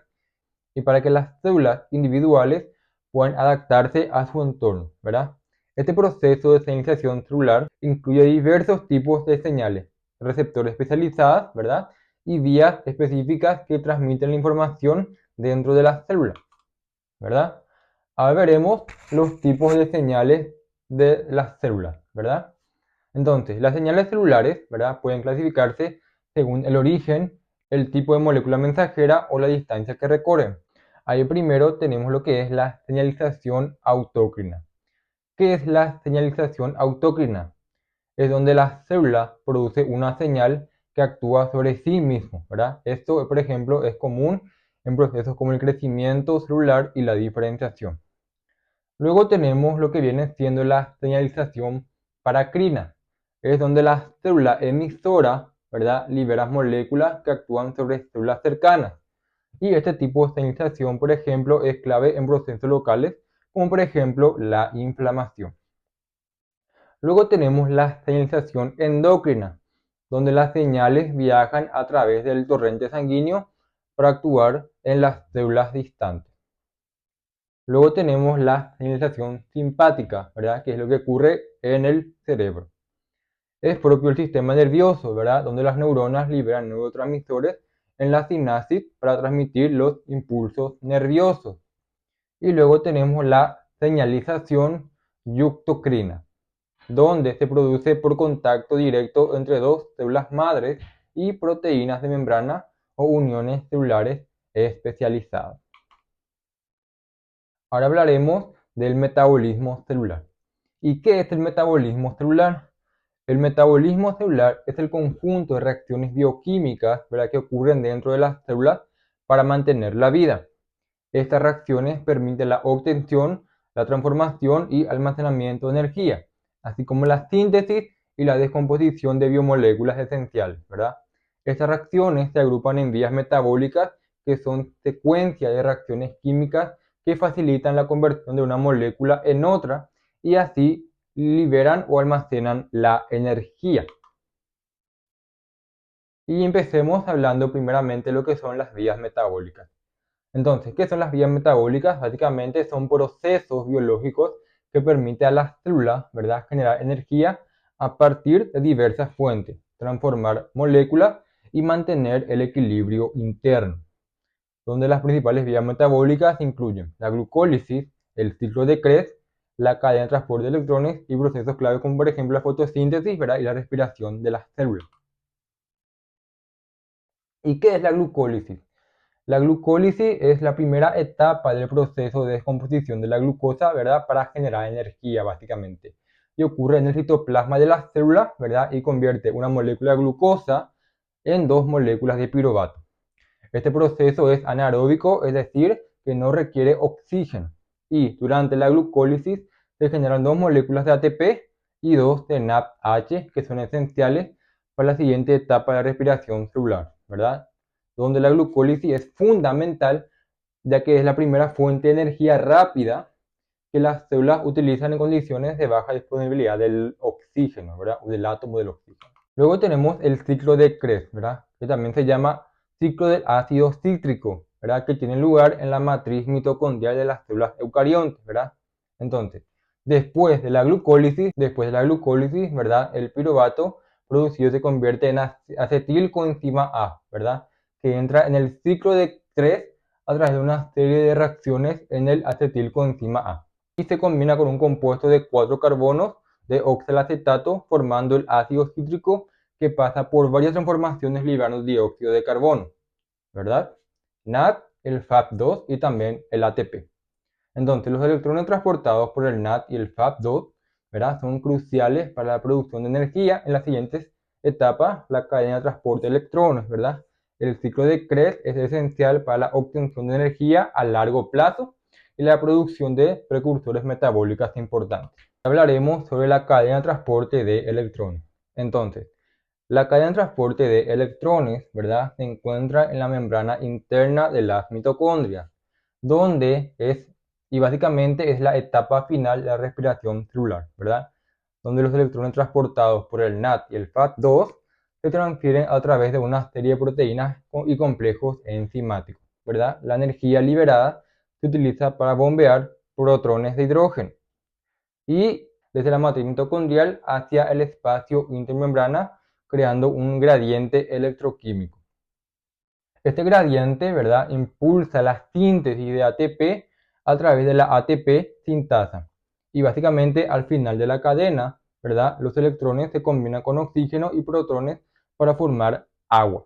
y para que las células individuales puedan adaptarse a su entorno, ¿verdad? Este proceso de señalización celular incluye diversos tipos de señales, receptores especializados, ¿verdad? Y vías específicas que transmiten la información dentro de las células, ¿verdad? Ahora veremos los tipos de señales de las células, ¿verdad? Entonces, las señales celulares, ¿verdad? Pueden clasificarse según el origen, el tipo de molécula mensajera o la distancia que recorren. Ahí primero tenemos lo que es la señalización autócrina. ¿Qué es la señalización autócrina? Es donde la célula produce una señal que actúa sobre sí mismo, ¿verdad? Esto, por ejemplo, es común en procesos como el crecimiento celular y la diferenciación. Luego tenemos lo que viene siendo la señalización paracrina. Es donde la célula emisora, ¿verdad?, libera moléculas que actúan sobre células cercanas. Y este tipo de señalización, por ejemplo, es clave en procesos locales, como por ejemplo la inflamación. Luego tenemos la señalización endocrina, donde las señales viajan a través del torrente sanguíneo para actuar en las células distantes. Luego tenemos la señalización simpática, ¿verdad?, que es lo que ocurre en el cerebro. Es propio del sistema nervioso, ¿verdad?, donde las neuronas liberan neurotransmisores en la sinapsis para transmitir los impulsos nerviosos. Y luego tenemos la señalización yuctocrina, donde se produce por contacto directo entre dos células madres y proteínas de membrana o uniones celulares especializadas. Ahora hablaremos del metabolismo celular. ¿Y qué es el metabolismo celular? El metabolismo celular es el conjunto de reacciones bioquímicas, ¿verdad?, que ocurren dentro de las células para mantener la vida. Estas reacciones permiten la obtención, la transformación y almacenamiento de energía, así como la síntesis y la descomposición de biomoléculas esenciales, ¿verdad? Estas reacciones se agrupan en vías metabólicas, que son secuencias de reacciones químicas que facilitan la conversión de una molécula en otra y así liberan o almacenan la energía. Y empecemos hablando primeramente de lo que son las vías metabólicas. Entonces, ¿qué son las vías metabólicas? Básicamente son procesos biológicos que permiten a las células, ¿verdad?, generar energía a partir de diversas fuentes, transformar moléculas y mantener el equilibrio interno, donde las principales vías metabólicas incluyen la glucólisis, el ciclo de Krebs, la cadena de transporte de electrones y procesos clave como por ejemplo la fotosíntesis, ¿verdad?, y la respiración de las células. ¿Y qué es la glucólisis? La glucólisis es la primera etapa del proceso de descomposición de la glucosa, ¿verdad?, para generar energía, básicamente. Y ocurre en el citoplasma de las células, ¿verdad?, y convierte una molécula de glucosa en dos moléculas de piruvato. Este proceso es anaeróbico, es decir, que no requiere oxígeno. Y durante la glucólisis se generan dos moléculas de ATP y dos de NADH, que son esenciales para la siguiente etapa de respiración celular, ¿verdad?, donde la glucólisis es fundamental, ya que es la primera fuente de energía rápida que las células utilizan en condiciones de baja disponibilidad del oxígeno, ¿verdad?, o del átomo del oxígeno. Luego tenemos el ciclo de Krebs, ¿verdad?, que también se llama ciclo del ácido cítrico, ¿verdad?, que tiene lugar en la matriz mitocondrial de las células eucariontes, ¿verdad? Entonces, después de la glucólisis, ¿verdad?, el piruvato producido se convierte en acetilcoenzima A, ¿verdad?, que entra en el ciclo de Krebs a través de una serie de reacciones en el acetilcoenzima A. Y se combina con un compuesto de 4 carbonos de oxalacetato formando el ácido cítrico, que pasa por varias transformaciones liberando dióxido de carbono, ¿verdad? NAD, el FAP2 y también el ATP. Entonces, los electrones transportados por el NAD y el FAP2, ¿verdad?, son cruciales para la producción de energía en las siguientes etapas, la cadena de transporte de electrones, ¿verdad? El ciclo de Krebs es esencial para la obtención de energía a largo plazo y la producción de precursores metabólicos importantes. Hablaremos sobre la cadena de transporte de electrones. Entonces, la cadena de transporte de electrones, ¿verdad?, se encuentra en la membrana interna de las mitocondrias, donde y básicamente es la etapa final de la respiración celular, ¿verdad?, donde los electrones transportados por el NAD y el FAP2 se transfieren a través de una serie de proteínas y complejos enzimáticos, ¿verdad? La energía liberada se utiliza para bombear protones de hidrógeno y desde la matriz mitocondrial hacia el espacio intermembrana, creando un gradiente electroquímico. Este gradiente, ¿verdad?, impulsa la síntesis de ATP a través de la ATP sintasa. Y básicamente al final de la cadena, ¿verdad?, los electrones se combinan con oxígeno y protones para formar agua.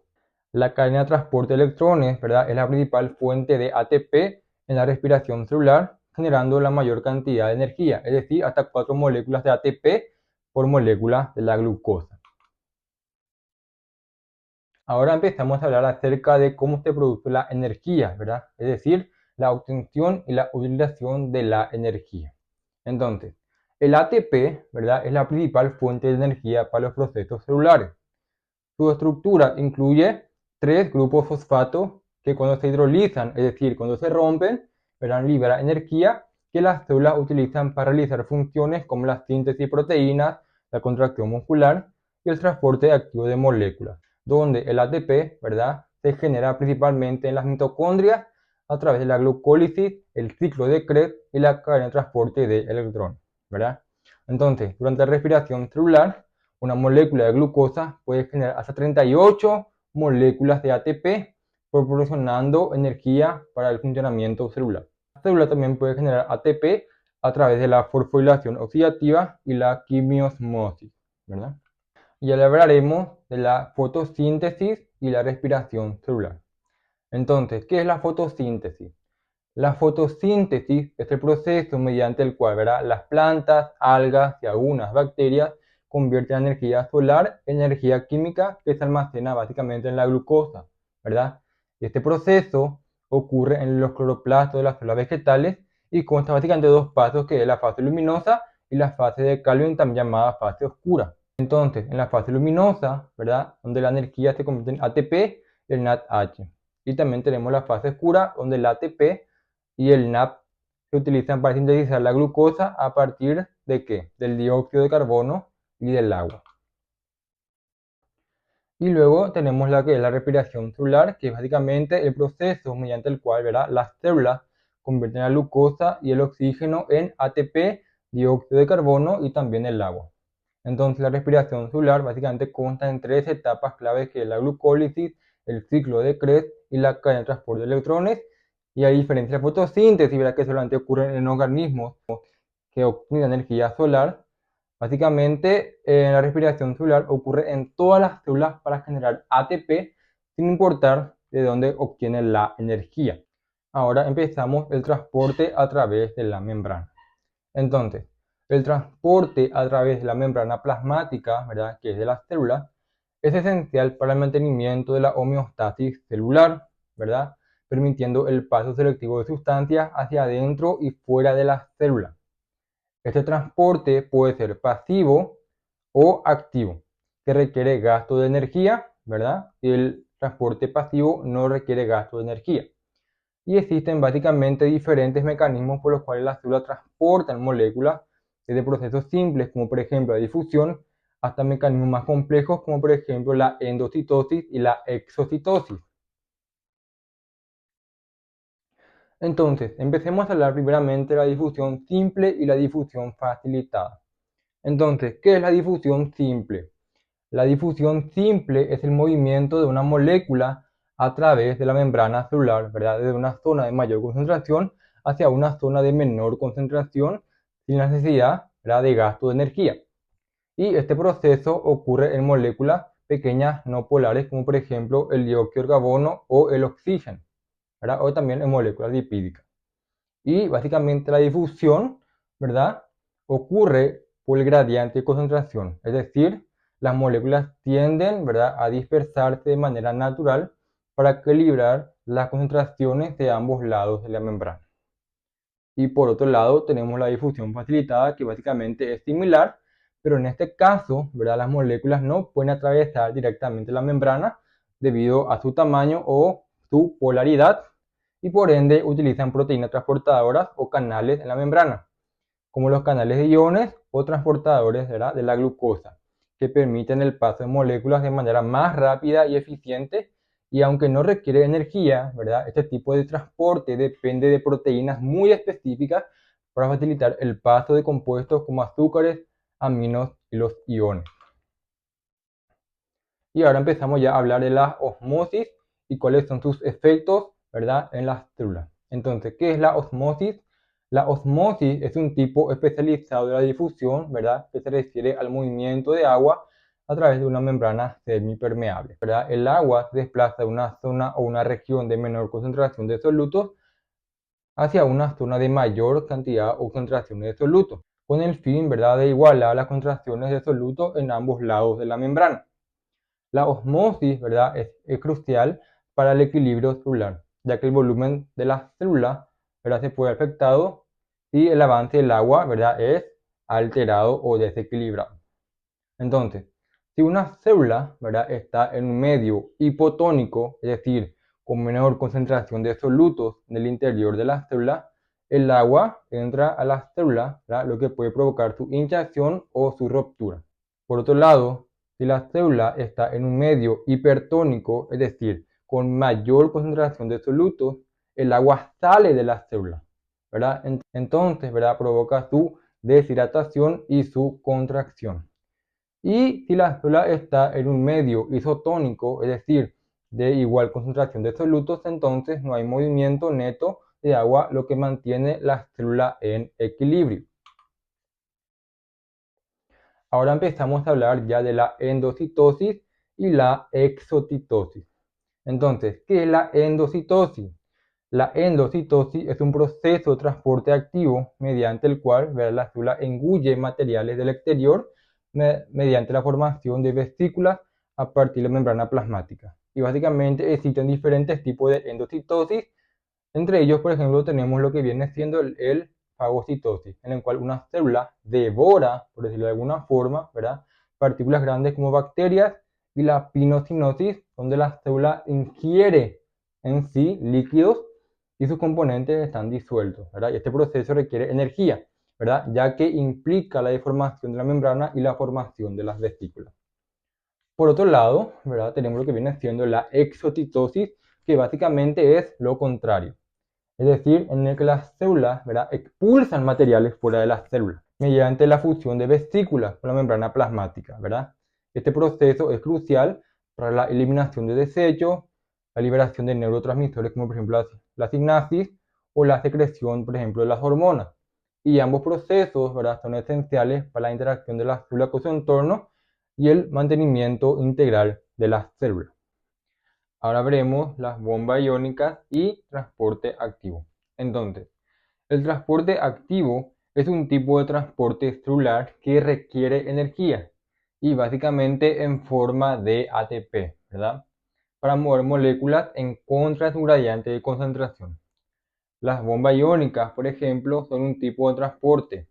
La cadena de transporte de electrones, ¿verdad?, es la principal fuente de ATP en la respiración celular, generando la mayor cantidad de energía, es decir, hasta 4 moléculas de ATP por molécula de la glucosa. Ahora empezamos a hablar acerca de cómo se produce la energía, ¿verdad? Es decir, la obtención y la utilización de la energía. Entonces, el ATP, ¿verdad? Es la principal fuente de energía para los procesos celulares. Su estructura incluye tres grupos fosfato que cuando se hidrolizan, es decir, cuando se rompen, ¿verdad? Libera energía que las células utilizan para realizar funciones como la síntesis de proteínas, la contracción muscular y el transporte activo de moléculas, donde el ATP, ¿verdad? Se genera principalmente en las mitocondrias a través de la glucólisis, el ciclo de Krebs y la cadena de transporte de electrones, ¿verdad? Entonces, durante la respiración celular, una molécula de glucosa puede generar hasta 38 moléculas de ATP, proporcionando energía para el funcionamiento celular. La célula también puede generar ATP a través de la fosforilación oxidativa y la quimiosmosis, ¿verdad? Y ahora hablaremos de la fotosíntesis y la respiración celular. Entonces, ¿qué es la fotosíntesis? La fotosíntesis es el proceso mediante el cual, ¿verdad?, las plantas, algas y algunas bacterias convierten la energía solar en energía química que se almacena básicamente en la glucosa, ¿verdad? Este proceso ocurre en los cloroplastos de las células vegetales y consta básicamente de dos pasos, que es la fase luminosa y la fase de Calvin, también llamada fase oscura. Entonces, en la fase luminosa, ¿verdad?, donde la energía se convierte en ATP, el NADH. Y también tenemos la fase oscura, donde el ATP y el NAP se utilizan para sintetizar la glucosa a partir de ¿qué? Del dióxido de carbono y del agua. Y luego tenemos la que es la respiración celular, que es básicamente el proceso mediante el cual, ¿verdad?, las células convierten la glucosa y el oxígeno en ATP, dióxido de carbono y también el agua. Entonces la respiración celular básicamente consta en tres etapas claves, que es la glucólisis, el ciclo de Krebs y la cadena de transporte de electrones. Y a diferencia de la fotosíntesis, ¿verdad?, que solamente ocurre en organismos que obtienen energía solar, básicamente la respiración celular ocurre en todas las células para generar ATP sin importar de dónde obtienen la energía. Ahora empezamos el transporte a través de la membrana. Entonces, el transporte a través de la membrana plasmática, ¿verdad?, que es de las células, es esencial para el mantenimiento de la homeostasis celular, ¿verdad?, permitiendo el paso selectivo de sustancias hacia adentro y fuera de las células. Este transporte puede ser pasivo o activo, que requiere gasto de energía, ¿verdad? Y el transporte pasivo no requiere gasto de energía. Y existen básicamente diferentes mecanismos por los cuales las células transportan moléculas, desde procesos simples como por ejemplo la difusión, hasta mecanismos más complejos como por ejemplo la endocitosis y la exocitosis. Entonces, empecemos a hablar primeramente de la difusión simple y la difusión facilitada. Entonces, ¿qué es la difusión simple? La difusión simple es el movimiento de una molécula a través de la membrana celular, ¿verdad?, desde una zona de mayor concentración hacia una zona de menor concentración sin necesidad, ¿verdad?, de gasto de energía. Y este proceso ocurre en moléculas pequeñas no polares, como por ejemplo el dióxido de carbono o el oxígeno, ¿verdad?, o también en moléculas lipídicas. Y básicamente la difusión, ¿verdad?, ocurre por el gradiente de concentración, es decir, las moléculas tienden, ¿verdad?, a dispersarse de manera natural para equilibrar las concentraciones de ambos lados de la membrana. Y por otro lado tenemos la difusión facilitada, que básicamente es similar, pero en este caso, ¿verdad?, las moléculas no pueden atravesar directamente la membrana debido a su tamaño o su polaridad, y por ende utilizan proteínas transportadoras o canales en la membrana, como los canales de iones o transportadores, ¿verdad?, de la glucosa, que permiten el paso de moléculas de manera más rápida y eficiente. Y aunque no requiere energía, ¿verdad?, este tipo de transporte depende de proteínas muy específicas para facilitar el paso de compuestos como azúcares, aminos y los iones. Y ahora empezamos ya a hablar de la osmosis y cuáles son sus efectos, ¿verdad?, en las células. Entonces, ¿qué es la osmosis? La osmosis es un tipo especializado de la difusión, ¿verdad?, que se refiere al movimiento de agua a través de una membrana semipermeable, ¿verdad? El agua se desplaza de una zona o una región de menor concentración de solutos hacia una zona de mayor cantidad o concentraciones de solutos, con el fin, ¿verdad?, de igualar las concentraciones de solutos en ambos lados de la membrana. La osmosis, ¿verdad? Es crucial para el equilibrio celular, ya que el volumen de las células, ¿verdad? Se puede ver afectado si el avance del agua, ¿verdad? Es alterado o desequilibrado. Entonces, si una célula, ¿verdad? Está en un medio hipotónico, es decir, con menor concentración de solutos en el interior de la célula, el agua entra a la célula, ¿verdad? Lo que puede provocar su hinchazón o su ruptura. Por otro lado, si la célula está en un medio hipertónico, es decir, con mayor concentración de solutos, el agua sale de la célula, ¿verdad? Entonces, ¿verdad? Provoca su deshidratación y su contracción. Y si la célula está en un medio isotónico, es decir, de igual concentración de solutos, entonces no hay movimiento neto de agua, lo que mantiene la célula en equilibrio. Ahora empezamos a hablar ya de la endocitosis y la exocitosis. Entonces, ¿qué es la endocitosis? La endocitosis es un proceso de transporte activo mediante el cual, ¿verdad?, la célula engulle materiales del exterior mediante la formación de vesículas a partir de la membrana plasmática. Y básicamente existen diferentes tipos de endocitosis. Entre ellos, por ejemplo, tenemos lo que viene siendo el fagocitosis, en el cual una célula devora, por decirlo de alguna forma, ¿verdad?, partículas grandes como bacterias, y la pinocinosis, donde la célula ingiere en sí líquidos y sus componentes están disueltos, ¿verdad? Y este proceso requiere energía, ¿verdad?, ya que implica la deformación de la membrana y la formación de las vesículas. Por otro lado, ¿verdad?, tenemos lo que viene siendo la exocitosis, que básicamente es lo contrario. Es decir, en el que las células, ¿verdad?, expulsan materiales fuera de las células mediante la fusión de vesículas con la membrana plasmática, ¿verdad? Este proceso es crucial para la eliminación de desechos, la liberación de neurotransmisores como por ejemplo la sinapsis o la secreción, por ejemplo, de las hormonas. Y ambos procesos, ¿verdad?, son esenciales para la interacción de la célula con su entorno y el mantenimiento integral de las células. Ahora veremos las bombas iónicas y transporte activo. Entonces, el transporte activo es un tipo de transporte celular que requiere energía y básicamente en forma de ATP, ¿verdad?, para mover moléculas en contra de su gradiente de concentración. Las bombas iónicas, por ejemplo, son un tipo de transporte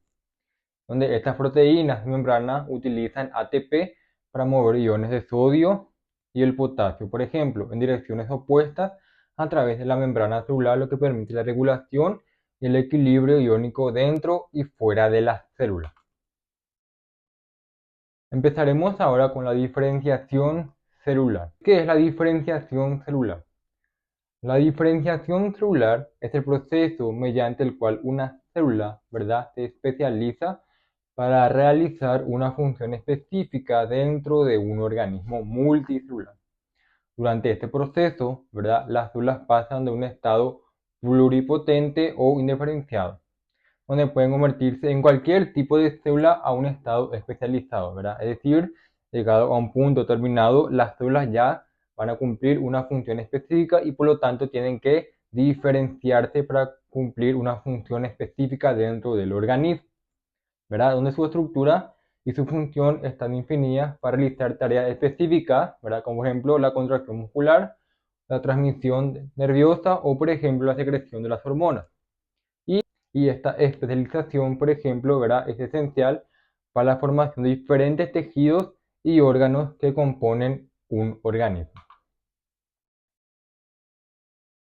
donde estas proteínas de membrana utilizan ATP para mover iones de sodio y el potasio, por ejemplo, en direcciones opuestas a través de la membrana celular, lo que permite la regulación y el equilibrio iónico dentro y fuera de las células. Empezaremos ahora con la diferenciación celular. ¿Qué es la diferenciación celular? La diferenciación celular es el proceso mediante el cual una célula, ¿verdad?, se especializa para realizar una función específica dentro de un organismo multicelular. Durante este proceso, ¿verdad?, las células pasan de un estado pluripotente o indiferenciado, donde pueden convertirse en cualquier tipo de célula a un estado especializado, ¿verdad? Es decir, llegado a un punto determinado, las células ya van a cumplir una función específica y por lo tanto tienen que diferenciarse para cumplir una función específica dentro del organismo, ¿verdad?, donde su estructura y su función están definidas para realizar tareas específicas, ¿verdad?, como por ejemplo la contracción muscular, la transmisión nerviosa o por ejemplo la secreción de las hormonas. Y esta especialización, por ejemplo, ¿verdad?, es esencial para la formación de diferentes tejidos y órganos que componen un organismo.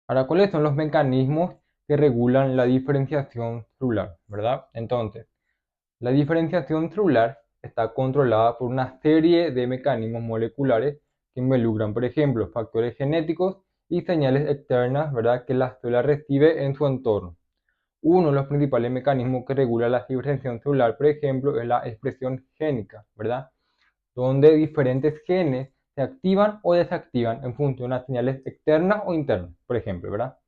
Ahora, ¿cuáles son los mecanismos que regulan la diferenciación celular, ¿verdad? Entonces, la diferenciación celular está controlada por una serie de mecanismos moleculares que involucran, por ejemplo, factores genéticos y señales externas, ¿verdad?, que la célula recibe en su entorno. Uno de los principales mecanismos que regula la diferenciación celular, por ejemplo, es la expresión génica, ¿verdad?, donde diferentes genes se activan o desactivan en función a señales externas o internas, por ejemplo, ¿verdad?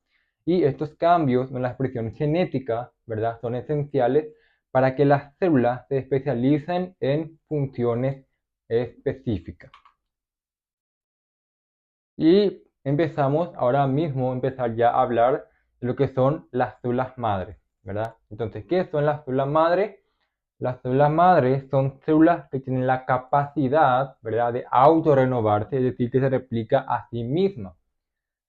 Y estos cambios en la expresión genética, ¿verdad?, son esenciales para que las células se especialicen en funciones específicas. Y empezamos ahora mismo, empezar ya a hablar de lo que son las células madre, ¿verdad? Entonces, ¿qué son las células madre? Las células madres son células que tienen la capacidad, ¿verdad?, de autorrenovarse, es decir, que se replica a sí misma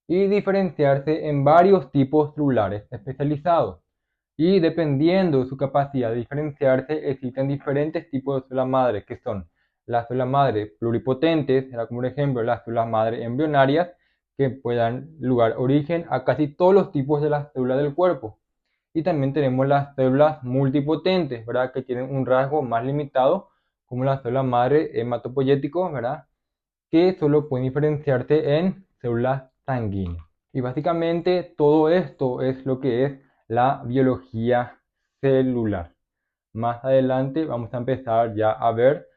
y diferenciarse en varios tipos celulares especializados. Y dependiendo de su capacidad de diferenciarse, existen diferentes tipos de células madre, que son las células madre pluripotentes, como por ejemplo las células madre embrionarias, que puedan dar origen a casi todos los tipos de las células del cuerpo. Y también tenemos las células multipotentes, ¿verdad?, que tienen un rasgo más limitado, como las células madre hematopoyéticos, ¿verdad?, que solo pueden diferenciarse en células sanguíneas. Y básicamente todo esto es lo que es la biología celular. Más adelante vamos a empezar ya a ver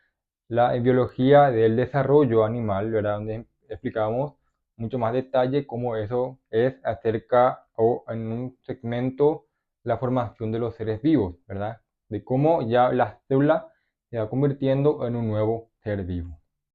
la biología del desarrollo animal, ¿verdad?, donde explicamos mucho más detalle cómo eso es acerca o en un segmento la formación de los seres vivos, ¿verdad?, de cómo ya la célula se va convirtiendo en un nuevo ser vivo.